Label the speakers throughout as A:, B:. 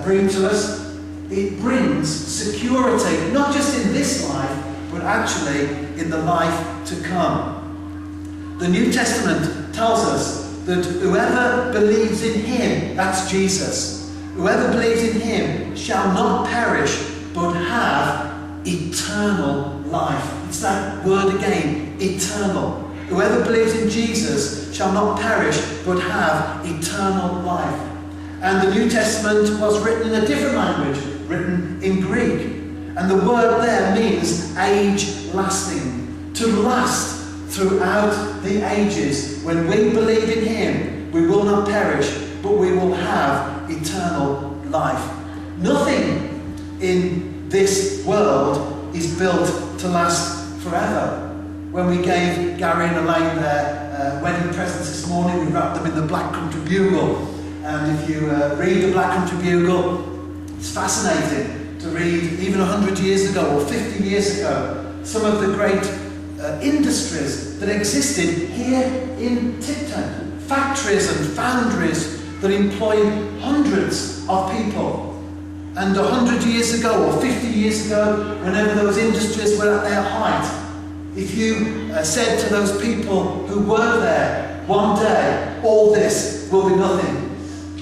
A: bring to us. It brings security, not just in this life, but actually in the life to come. The New Testament tells us that whoever believes in him, that's Jesus, whoever believes in him shall not perish, but have eternal life. It's that word again, eternal. Whoever believes in Jesus shall not perish, but have eternal life. And the New Testament was written in a different language, written in Greek. And the word there means age-lasting, to last throughout the ages. When we believe in him, we will not perish, but we will have eternal life. Nothing in this world is built to last forever. When we gave Gary and Elaine their wedding presents this morning, we wrapped them in the Black Country Bugle. And if you read the Black Country Bugle, it's fascinating to read, even 100 years ago or 50 years ago, some of the great industries that existed here in Tipton. Factories and foundries that employed hundreds of people. And 100 years ago or 50 years ago, whenever those industries were at their height, if you said to those people who were there, one day, all this will be nothing,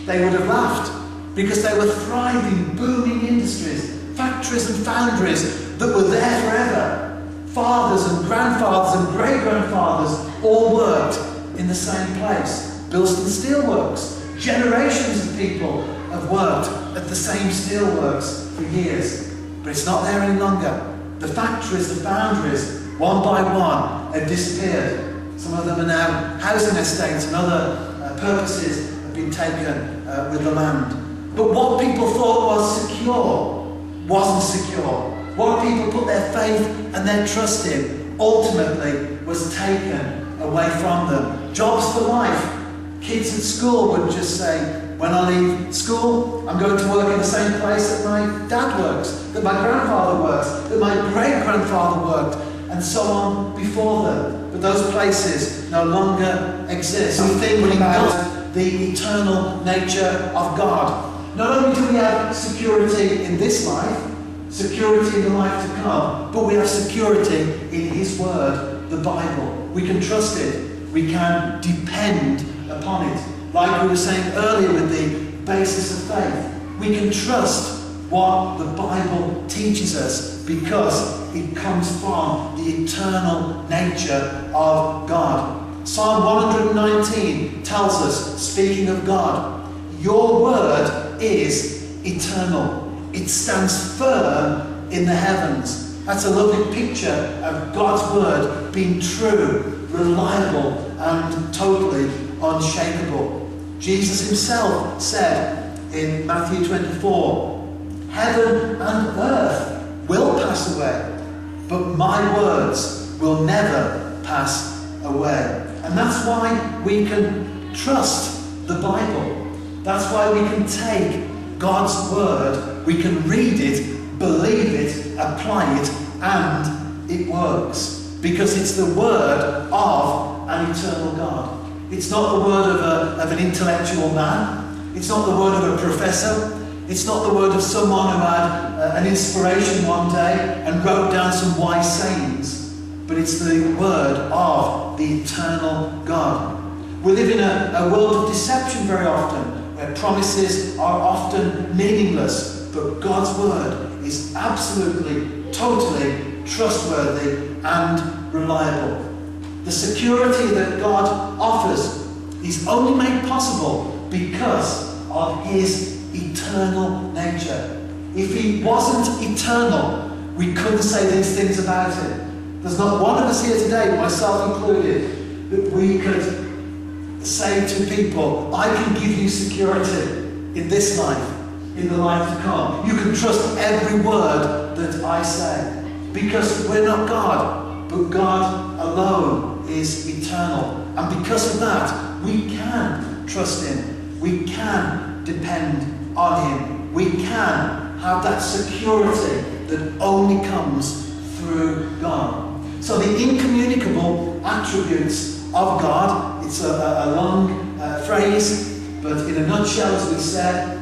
A: they would have laughed, because they were thriving, booming industries, factories and foundries that were there forever. Fathers and grandfathers and great-grandfathers all worked in the same place. Bilston Steelworks. Generations of people have worked at the same steelworks for years. But it's not there any longer. The factories, the foundries, one by one, have disappeared. Some of them are now housing estates, and other purposes have been taken with the land. But what people thought was secure wasn't secure. What people put their faith and their trust in ultimately was taken away from them. Jobs for life. Kids at school would just say, when I leave school, I'm going to work in the same place that my dad works, that my grandfather works, that my great-grandfather worked, and so on before them. But those places no longer exist. We think about the eternal nature of God. Not only do we have security in this life, security in the life to come, but we have security in his word, the Bible. We can trust it. We can depend upon it. Like we were saying earlier with the basis of faith, we can trust what the Bible teaches us because it comes from the eternal nature of God. Psalm 119 tells us, speaking of God, your word is eternal. It stands firm in the heavens. That's a lovely picture of God's word being true, reliable, and totally unshakable. Jesus himself said in Matthew 24, heaven and earth will pass away, but my words will never pass away. And that's why we can trust the Bible. That's why we can take God's word, we can read it, believe it, apply it, and it works. Because it's the word of an eternal God. It's not the word of an intellectual man. It's not the word of a professor. It's not the word of someone who had an inspiration one day and wrote down some wise sayings. But it's the word of the eternal God. We live in a world of deception very often, where promises are often meaningless, but God's word is absolutely, totally trustworthy and reliable. The security that God offers is only made possible because of his eternal nature. If he wasn't eternal, we couldn't say these things about it. There's not one of us here today, myself included, that we could say to people, I can give you security in this life, in the life to come. You can trust every word that I say. Because we're not God, but God alone is eternal. And because of that, we can trust him. We can depend on him. We can have that security that only comes through God. So the incommunicable attributes of God, it's a long phrase, but in a nutshell, as we said,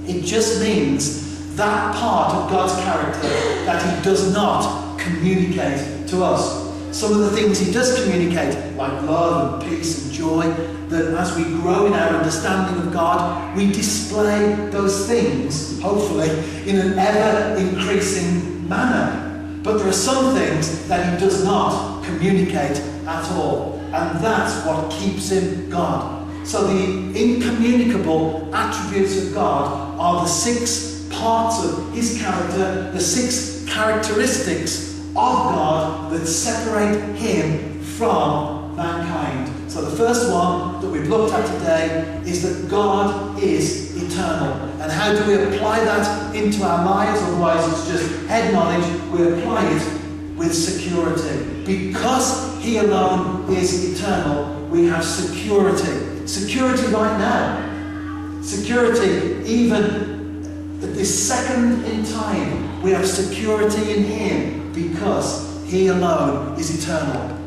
A: It just means that part of God's character that he does not communicate to us. Some of the things he does communicate, like love and peace and joy, that as we grow in our understanding of God, we display those things, hopefully, in an ever-increasing manner. But there are some things that he does not communicate at all. And that's what keeps him God. So the incommunicable attributes of God are the 6 parts of his character, the 6 characteristics of God that separate him from mankind. So the first one that we've looked at today is that God is eternal. And how do we apply that into our lives? Otherwise it's just head knowledge. We apply it with security. Because he alone is eternal, we have security. Security right now. Security even at this second in time. We have security in him because he alone is eternal.